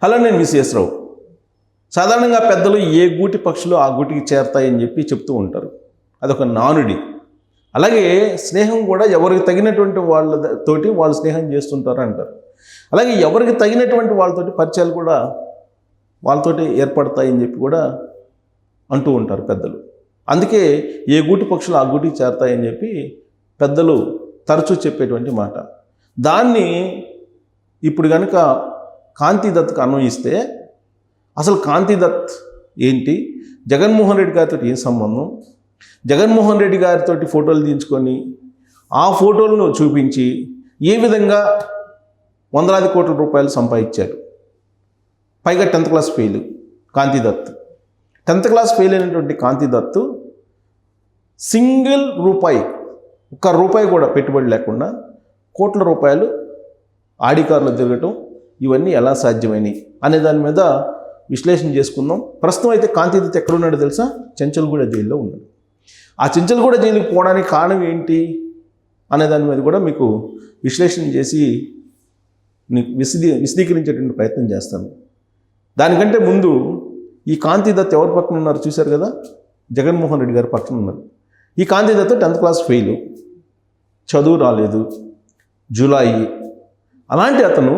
Hello, నేను VCS రావు. సాధారణంగా పెద్దలు ఏ గూటి పక్షులు ఆ గూటికి చేరతాయని చెప్పి చెప్తూ ఉంటారు. అదొక నానుడి. అలాగే స్నేహం కూడా ఎవరికి తగినటువంటి వాళ్ళతోటి వాళ్ళు స్నేహం చేస్తుంటారు అంటారు. అలాగే ఎవరికి తగినటువంటి వాళ్ళతోటి పరిచయాలు కూడా వాళ్ళతోటి ఏర్పడతాయని చెప్పి కూడా అంటూ ఉంటారు పెద్దలు. అందుకే ఏ గూటి పక్షులు ఆ గూటికి చేరతాయని చెప్పి పెద్దలు తరచూ చెప్పేటువంటి మాట. దాన్ని ఇప్పుడు కనుక కాంతిదత్కు అన్వయిస్తే అసలు కాంతిదత్ ఏంటి, జగన్మోహన్ రెడ్డి గారితో ఏం సంబంధం, జగన్మోహన్ రెడ్డి గారితో ఫోటోలు తీయించుకొని ఆ ఫోటోలను చూపించి ఏ విధంగా వందలాది కోట్ల రూపాయలు సంపాదించారు. పైగా 10th class fail Kantidutt. 10th class fail అయినటువంటి కాంతిదత్ సింగిల్ రూపాయి, ఒక్క రూపాయి కూడా పెట్టుబడి లేకుండా కోట్ల రూపాయలు ఆడి కారులో తిరగటం, ఇవన్నీ ఎలా సాధ్యమైనవి అనే దాని మీద విశ్లేషణ చేసుకుందాం. ప్రస్తుతం అయితే కాంతిదత్ ఎక్కడున్నాడో తెలుసా? చెంచల్గూడ జైల్లో ఉన్నాడు. ఆ చెంచల్గూడ జైలుకి పోవడానికి కారణం ఏంటి అనే దాని మీద కూడా మీకు విశ్లేషణ చేసి విశదీకరించేటువంటి ప్రయత్నం చేస్తాను. దానికంటే ముందు ఈ కాంతిదత్ ఎవరి పక్కన ఉన్నారు చూశారు కదా, జగన్మోహన్ రెడ్డి గారి పక్కన ఉన్నారు. ఈ కాంతిదత్ 10th క్లాస్ ఫెయిల్, చదువు రాలేదు, జూలై. అలాంటి అతను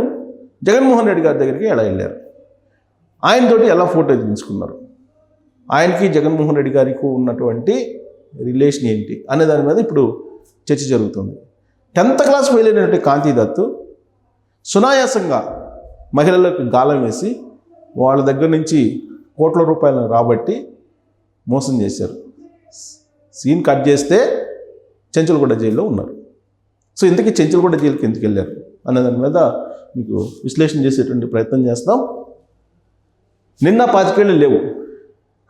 జగన్మోహన్ రెడ్డి గారి దగ్గరికి ఎలా వెళ్ళారు, ఆయనతోటి ఎలా ఫోటో తీసుకున్నారు, ఆయనకి జగన్మోహన్ రెడ్డి గారికి ఉన్నటువంటి రిలేషన్ ఏంటి అనే దాని మీద ఇప్పుడు చర్చ జరుగుతుంది. 10th క్లాస్ ఫెయిల్ అయినటువంటి కాంతిదత్ సునాయాసంగా మహిళలకు గాలం వేసి వాళ్ళ దగ్గర నుంచి కోట్ల రూపాయలను రాబట్టి మోసం చేశారు. సీన్ కట్ చేస్తే చెంచల్గూడ జైల్లో ఉన్నారు. సో ఇంతకీ చెంచల్గూడ జైలుకి ఎందుకు వెళ్ళారు అనే దాని మీద మీకు విశ్లేషణ చేసేటువంటి ప్రయత్నం చేస్తాం. నిన్న 25 ఏళ్ళు లేవు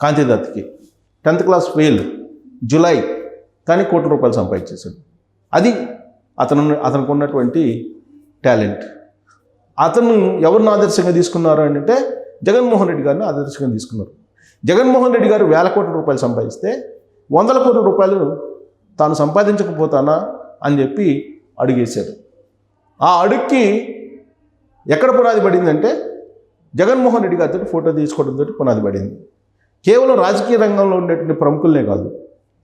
కాంతిదత్కి. 10th క్లాస్ ఫెయిల్, జూలై, కానీ కోట్ల రూపాయలు సంపాదించేశాడు. అది అతనికి ఉన్నటువంటి టాలెంట్. అతను ఎవరిని ఆదర్శంగా తీసుకున్నారు అంటే జగన్మోహన్ రెడ్డి గారిని ఆదర్శంగా తీసుకున్నారు. జగన్మోహన్ రెడ్డి గారు 1000 కోట్ల రూపాయలు సంపాదిస్తే 100 కోట్ల రూపాయలు తాను సంపాదించకపోతానా అని చెప్పి అడుగేశాడు. ఆ అడుగుకి ఎక్కడ పునాది పడిందంటే జగన్మోహన్ రెడ్డి గారితో ఫోటో తీసుకోవడంతో పునాది పడింది. కేవలం రాజకీయ రంగంలో ఉండేటువంటి ప్రముఖులనే కాదు,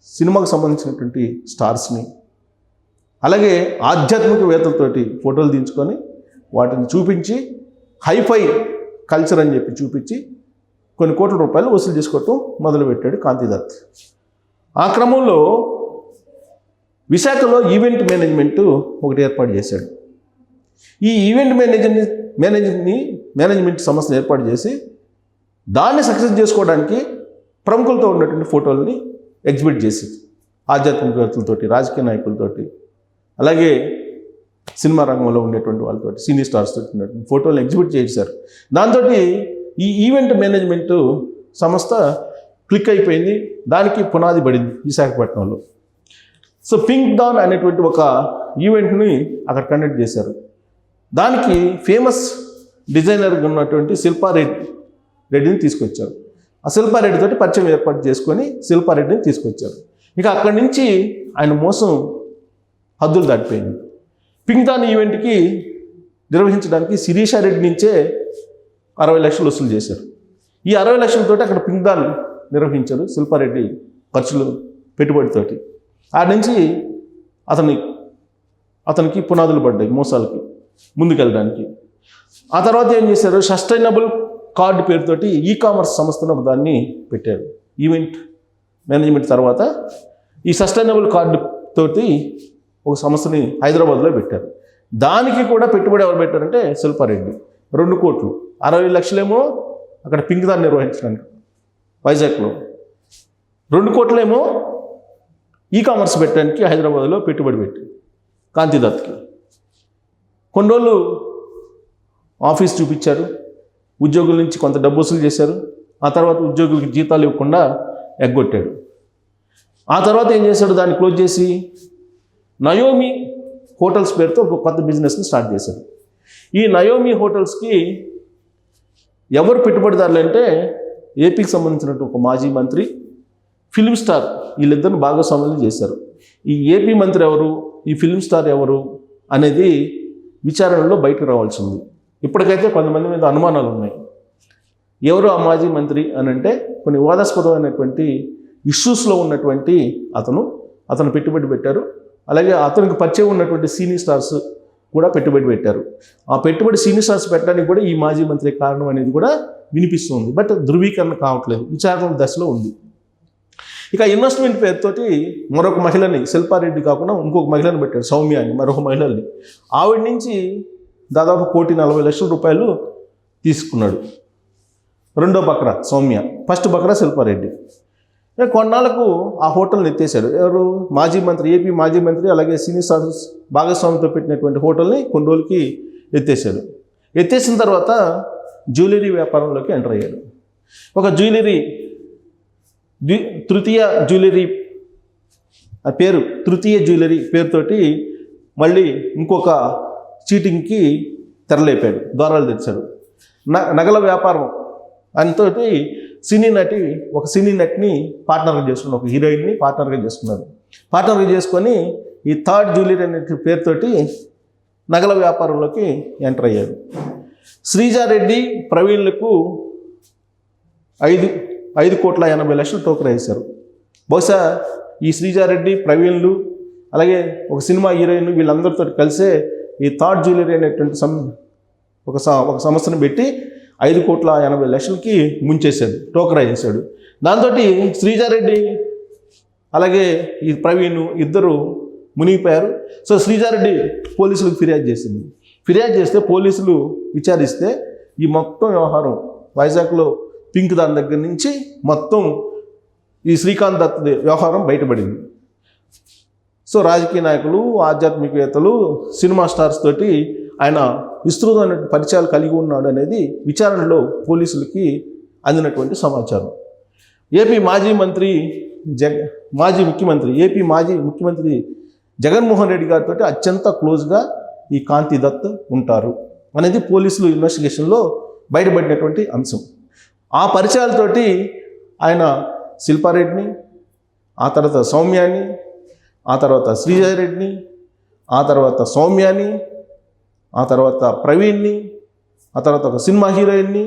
సినిమాకు సంబంధించినటువంటి స్టార్స్ని, అలాగే ఆధ్యాత్మికవేత్తలతోటి ఫోటోలు తీయించుకొని వాటిని చూపించి హైఫై కల్చర్ అని చెప్పి చూపించి కొన్ని కోట్ల రూపాయలు వసూలు చేసుకోవటం మొదలుపెట్టాడు కాంతిదత్. ఆ క్రమంలో విశాఖలో ఈవెంట్ మేనేజ్మెంట్ ఒకటి ఏర్పాటు చేశాడు. ఈ ఈవెంట్ మేనేజ్మెంట్ సంస్థను ఏర్పాటు చేసి దాన్ని సక్సెస్ చేసుకోవడానికి ప్రముఖులతో ఉన్నటువంటి ఫోటోలని ఎగ్జిబిట్ చేసి ఆధ్యాత్మికవేత్తలతోటి, రాజకీయ నాయకులతోటి, అలాగే సినిమా రంగంలో ఉండేటువంటి వాళ్ళతోటి, సీనియర్ స్టార్స్ తోటి ఉన్నటువంటి ఫోటోలను ఎగ్జిబిట్ చేశారు. దాంతో ఈ ఈవెంట్ మేనేజ్మెంట్ సంస్థ క్లిక్ అయిపోయింది. దానికి పునాది పడింది విశాఖపట్నంలో. సో పింక్ డాన్ అనేటువంటి ఒక ఈవెంట్ని అక్కడ కండక్ట్ చేశారు. దానికి ఫేమస్ డిజైనర్గా ఉన్నటువంటి శిల్పారెడ్డిని తీసుకొచ్చారు. ఆ శిల్పారెడ్డితోటి పరిచయం ఏర్పాటు చేసుకొని శిల్పారెడ్డిని తీసుకొచ్చారు. ఇక అక్కడి నుంచి ఆయన మోసం హద్దులు దాటిపోయింది. పింక్ డాన్ ఈవెంట్కి నిర్వహించడానికి శిరీషారెడ్డి నుంచే 60 లక్షలు వసూలు చేశారు. ఈ 60 లక్షలతోటి అక్కడ పింక్ డాన్ నిర్వహించారు శిల్పారెడ్డి ఖర్చులు పెట్టుబడితోటి. ఆ నుంచి అతనికి పునాదులు పడ్డాయి మోసాలకి ముందుకెళ్ళడానికి. ఆ తర్వాత ఏం చేశారు, సస్టైనబుల్ కార్డు పేరుతోటి ఈ-కామర్స్ సంస్థను ఒక దాన్ని పెట్టారు. ఈవెంట్ మేనేజ్మెంట్ తర్వాత ఈ సస్టైనబుల్ కార్డు తోటి ఒక సంస్థని హైదరాబాద్లో పెట్టారు. దానికి కూడా పెట్టుబడి ఎవరు పెట్టారంటే శిల్పారెడ్డి. 2 కోట్లు, 60 లక్షలేమో అక్కడ పింక్ దాన్ని నిర్వహించడానికి వైజాగ్లో, 2 కోట్లేమో ఈ-కామర్స్ పెట్టడానికి హైదరాబాద్లో పెట్టుబడి పెట్టి కాంతిదత్కి. కొన్ని రోజులు ఆఫీస్ చూపించారు, ఉద్యోగుల నుంచి కొంత డబ్బు వసూలు చేశారు. ఆ తర్వాత ఉద్యోగులకి జీతాలు ఇవ్వకుండా ఎగ్గొట్టాడు. ఆ తర్వాత ఏం చేశాడు, దాన్ని క్లోజ్ చేసి నయోమి హోటల్స్ పేరుతో ఒక కొత్త బిజినెస్ని స్టార్ట్ చేశాడు. ఈ నయోమి హోటల్స్కి ఎవరు పెట్టుబడిదారులు అంటే ఏపీకి సంబంధించినట్టు ఒక మాజీ మంత్రి, ఫిల్మ్ స్టార్, వీళ్ళిద్దరిని భాగస్వాములు చేశారు. ఈ ఏపీ మంత్రి ఎవరు, ఈ ఫిల్మ్ స్టార్ ఎవరు అనేది విచారణలో బయటకు రావాల్సి ఉంది. ఇప్పటికైతే కొంతమంది మీద అనుమానాలు ఉన్నాయి. ఎవరు ఆ మాజీ మంత్రి అని అంటే కొన్ని వివాదాస్పదమైనటువంటి ఇష్యూస్లో ఉన్నటువంటి అతను పెట్టుబడి పెట్టారు. అలాగే అతనికి పరిచయం ఉన్నటువంటి సీనియర్ స్టార్స్ కూడా పెట్టుబడి పెట్టారు. ఆ పెట్టుబడి సీనియర్ స్టార్స్ పెట్టడానికి కూడా ఈ మాజీ మంత్రి కారణం అనేది కూడా వినిపిస్తుంది. బట్ ధృవీకరణ కావట్లేదు, విచారణ దశలో ఉంది. ఇక ఇన్వెస్ట్మెంట్ పేరుతోటి మరొక మహిళని, శిల్పారెడ్డి కాకుండా ఇంకొక మహిళని పెట్టాడు, సౌమ్య అని మరొక మహిళని. ఆవిడ నుంచి దాదాపు 1,40,00,000 రూపాయలు తీసుకున్నాడు. రెండో బక్రా సౌమ్య, ఫస్ట్ బక్రా శిల్పారెడ్డి. కొన్నాళ్లకు ఆ హోటల్ని ఎత్తేసాడు. ఎవరు? మాజీ మంత్రి, ఏపీ మాజీ మంత్రి, అలాగే సీనియర్ స్టార్స్ భాగస్వామితో పెట్టినటువంటి హోటల్ని కొన్ని రోజులకి ఎత్తేసాడు. ఎత్తేసిన తర్వాత జ్యువెలరీ వ్యాపారంలోకి ఎంటర్ అయ్యాడు. ఒక జ్యువెలరీ, తృతీయ జ్యువెలరీ, ఆ పేరు తృతీయ జ్యువెలరీ పేరుతోటి మళ్ళీ ఇంకొక చీటింగ్కి తెరలేపాడు, ద్వారాలు తెచ్చాడు. నగల వ్యాపారం అంతటి ఒక సినీ నటిని పార్ట్నర్గా చేసుకున్నాడు, ఒక హీరోయిన్ని పార్ట్నర్గా చేసుకున్నాడు. పార్ట్నర్గా చేసుకొని ఈ థర్డ్ జ్యువెలరీ అనే పేరుతోటి నగల వ్యాపారంలోకి ఎంటర్ అయ్యాడు. శ్రీజారెడ్డి, ప్రవీణ్లకు 5,80,00,000 టోకెన్ వేశారు. బహుశా ఈ శ్రీజారెడ్డి, ప్రవీణ్లు, అలాగే ఒక సినిమా హీరోయిన్ వీళ్ళందరితో కలిసే ఈ థర్డ్ జ్యువెలరీ అనేటువంటి ఒక సంస్థను పెట్టి 5,80,00,000కి ముంచేశాడు, టోకరా చేశాడు. దాంతో శ్రీజారెడ్డి అలాగే ఈ ప్రవీణ్ ఇద్దరు మునిగిపోయారు. సో శ్రీజారెడ్డి పోలీసులకు ఫిర్యాదు చేసింది. ఫిర్యాదు చేస్తే పోలీసులు విచారిస్తే ఈ మొత్తం వ్యవహారం వైజాగ్లో పింక్ దాని దగ్గర నుంచి మొత్తం ఈ శ్రీకాంత్ దత్ వ్యవహారం బయటపడింది. సో రాజకీయ నాయకులు, ఆధ్యాత్మికవేత్తలు, సినిమా స్టార్స్ తోటి ఆయన విస్తృతమైన పరిచయాలు కలిగి ఉన్నాడు అనేది విచారణలో పోలీసులకి అందినటువంటి సమాచారం. ఏపీ మాజీ ముఖ్యమంత్రి జగన్మోహన్ రెడ్డి గారితో అత్యంత క్లోజ్గా ఈ కాంతి దత్ ఉంటారు అనేది పోలీసులు ఇన్వెస్టిగేషన్లో బయటపడినటువంటి అంశం. ఆ పరిచయాలతోటి ఆయన శిల్పారెడ్డిని, ఆ తర్వాత సౌమ్యాని, ఆ తర్వాత శ్రీజారెడ్డిని, ఆ తర్వాత సౌమ్యాని, ఆ తర్వాత ప్రవీణ్ని, ఆ తర్వాత ఒక సినిమా హీరోయిన్ని,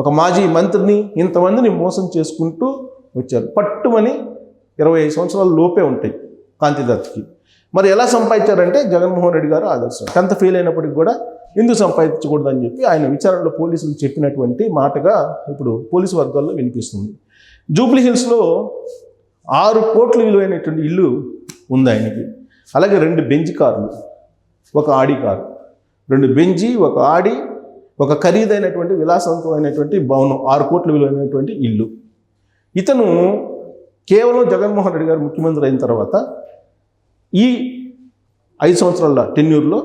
ఒక మాజీ మంత్రిని, ఇంతమందిని మోసం చేసుకుంటూ వచ్చారు. పట్టుమని 25 సంవత్సరాల లోపే ఉంటాయి కాంతి దత్కి. మరి ఎలా సంపాదించారంటే జగన్మోహన్ రెడ్డి గారు ఆదర్శం. 10th ఫెయిల్ అయినప్పటికీ కూడా ఎందుకు సంపాదించకూడదని చెప్పి ఆయన విచారణలో పోలీసులు చెప్పినటువంటి మాటగా ఇప్పుడు పోలీసు వర్గాల్లో వినిపిస్తుంది. జూబ్లీ హిల్స్లో 6 కోట్ల విలువైనటువంటి ఇల్లు ఉంది ఆయనకి. అలాగే 2 బెంజ్ కార్లు, ఒక ఆడి కారు, 2 బెంజి, ఒక ఆడి, ఒక ఖరీదైనటువంటి విలాసవంతమైనటువంటి భవనం, 6 కోట్ల విలువైనటువంటి ఇల్లు. ఇతను కేవలం జగన్మోహన్ రెడ్డి గారు ముఖ్యమంత్రి అయిన తర్వాత ఈ 5 సంవత్సరాల టెన్యూర్లో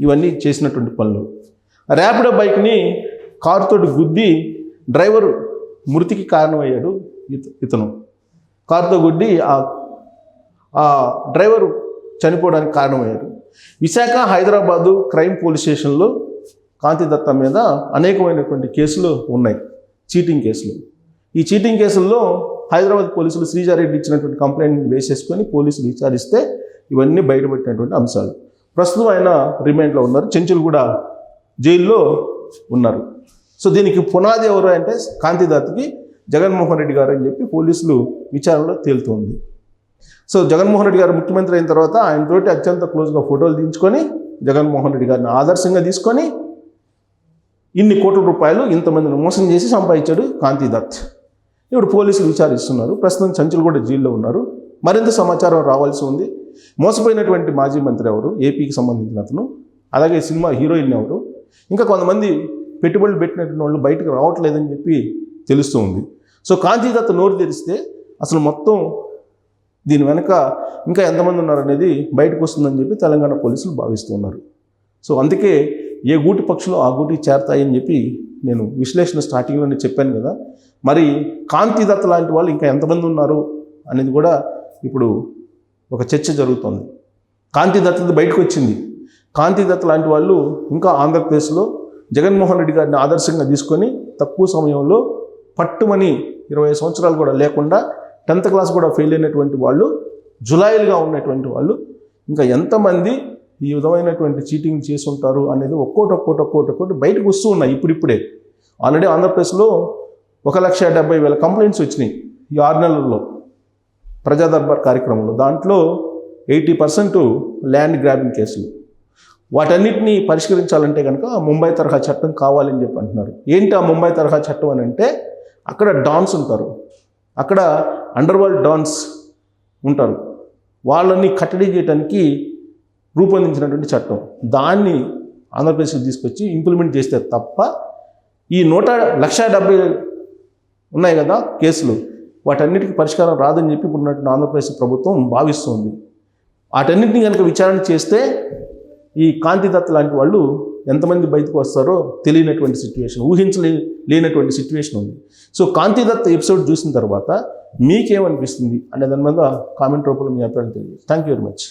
ఇవన్నీ చేసినటువంటి పనులు. ర్యాపిడో బైక్ని కారుతోటి గుద్ది డ్రైవరు మృతికి కారణమయ్యాడు. ఇతను కారుతో గుద్ది ఆ డ్రైవరు చనిపోవడానికి కారణమయ్యారు. విశాఖ, హైదరాబాదు క్రైమ్ పోలీస్ స్టేషన్లో కాంతి దత్త మీద అనేకమైనటువంటి కేసులు ఉన్నాయి, చీటింగ్ కేసులు. ఈ చీటింగ్ కేసుల్లో హైదరాబాద్ పోలీసులు శ్రీజారెడ్డి ఇచ్చినటువంటి కంప్లైంట్ వేసేసుకొని పోలీసులు విచారిస్తే ఇవన్నీ బయటపెట్టినటువంటి అంశాలు. ప్రస్తుతం ఆయన రిమాండ్లో ఉన్నారు, చెంచులగూడ జైల్లో ఉన్నారు. సో దీనికి పునాది ఎవరు అంటే కాంతి దత్కి జగన్మోహన్ రెడ్డి గారు అని చెప్పి పోలీసులు విచారణలో తేలుతోంది. సో జగన్మోహన్ రెడ్డి గారు ముఖ్యమంత్రి అయిన తర్వాత ఆయనతోటి అత్యంత క్లోజ్గా ఫోటోలు దించుకొని జగన్మోహన్ రెడ్డి గారిని ఆదర్శంగా తీసుకొని ఇన్ని కోట్ల రూపాయలు ఇంతమందిని మోసం చేసి సంపాదించాడు కాంతి దత్. ఇప్పుడు పోలీసులు విచారిస్తున్నారు. ప్రస్తుతం చెంచులగూడ జైల్లో ఉన్నారు. మరింత సమాచారం రావాల్సి ఉంది. మోసపోయినటువంటి మాజీ మంత్రి ఎవరు, ఏపీకి సంబంధించిన అతను, అలాగే సినిమా హీరోయిన్ ఎవరు, ఇంకా కొంతమంది పెట్టుబడులు పెట్టినటువంటి వాళ్ళు బయటకు రావట్లేదని చెప్పి తెలుస్తూ ఉంది. సో కాంతి దత్ నోరు తెరిస్తే అసలు మొత్తం దీని వెనక ఇంకా ఎంతమంది ఉన్నారనేది బయటకు వస్తుందని చెప్పి తెలంగాణ పోలీసులు భావిస్తున్నారు. సో అందుకే ఏ గూటి పక్షులు ఆ గూటికి చేరతాయని చెప్పి నేను విశ్లేషణ స్టార్టింగ్లోనే చెప్పాను కదా. మరి కాంతి దత్ లాంటి వాళ్ళు ఇంకా ఎంతమంది ఉన్నారు అనేది కూడా ఇప్పుడు ఒక చర్చ జరుగుతుంది. కాంతి దత్ బయటకు వచ్చింది. కాంతి దత్ లాంటి వాళ్ళు ఇంకా ఆంధ్రప్రదేశ్లో జగన్మోహన్ రెడ్డి గారిని ఆదర్శంగా తీసుకొని తక్కువ సమయంలో పట్టుమని 20 సంవత్సరాలు కూడా లేకుండా 10th క్లాస్ కూడా ఫెయిల్ అయినటువంటి వాళ్ళు, జులాయిలుగా ఉన్నటువంటి వాళ్ళు ఇంకా ఎంతమంది ఈ విధమైనటువంటి చీటింగ్ చేసి ఉంటారు అనేది ఒక్కోటి బయటకు వస్తూ ఉన్నాయి ఇప్పుడిప్పుడే. ఆల్రెడీ ఆంధ్రప్రదేశ్లో 1,70,000 కంప్లైంట్స్ వచ్చినాయి ఈ 6 నెలల్లో ప్రజా దర్బార్ కార్యక్రమంలో. దాంట్లో 80% ల్యాండ్ గ్రాబింగ్ కేసులు. వాటన్నిటిని పరిష్కరించాలంటే కనుక ముంబై తరహా చట్టం కావాలని చెప్పి అంటున్నారు. ఏంటి ఆ ముంబై తరహా చట్టం అని అంటే, అక్కడ డాన్స్ ఉంటారు, అక్కడ అండర్ వరల్డ్ డాన్స్ ఉంటారు, వాళ్ళని కట్టడి చేయడానికి రూపొందించినటువంటి చట్టం. దాన్ని ఆంధ్రప్రదేశ్కి తీసుకొచ్చి ఇంప్లిమెంట్ చేస్తే తప్ప ఈ 1,70,000 ఉన్నాయి కదా కేసులు, వాటన్నిటికీ పరిష్కారం రాదని చెప్పి ఇప్పుడున్నటువంటి ఆంధ్రప్రదేశ్ ప్రభుత్వం భావిస్తుంది. వాటన్నిటిని కనుక విచారణ చేస్తే ఈ కాంతిదత్ లాంటి వాళ్ళు ఎంతమంది బయటకు వస్తారో తెలియనటువంటి సిచ్యువేషన్, ఊహించలేనటువంటి సిచ్యువేషన్ ఉంది. సో కాంతిదత్ ఎపిసోడ్ చూసిన తర్వాత మీకేమనిపిస్తుంది అనే దాని మీద కామెంట్ రూపంలో మీ అభిప్రాయం తెలియదు. Thank you very much.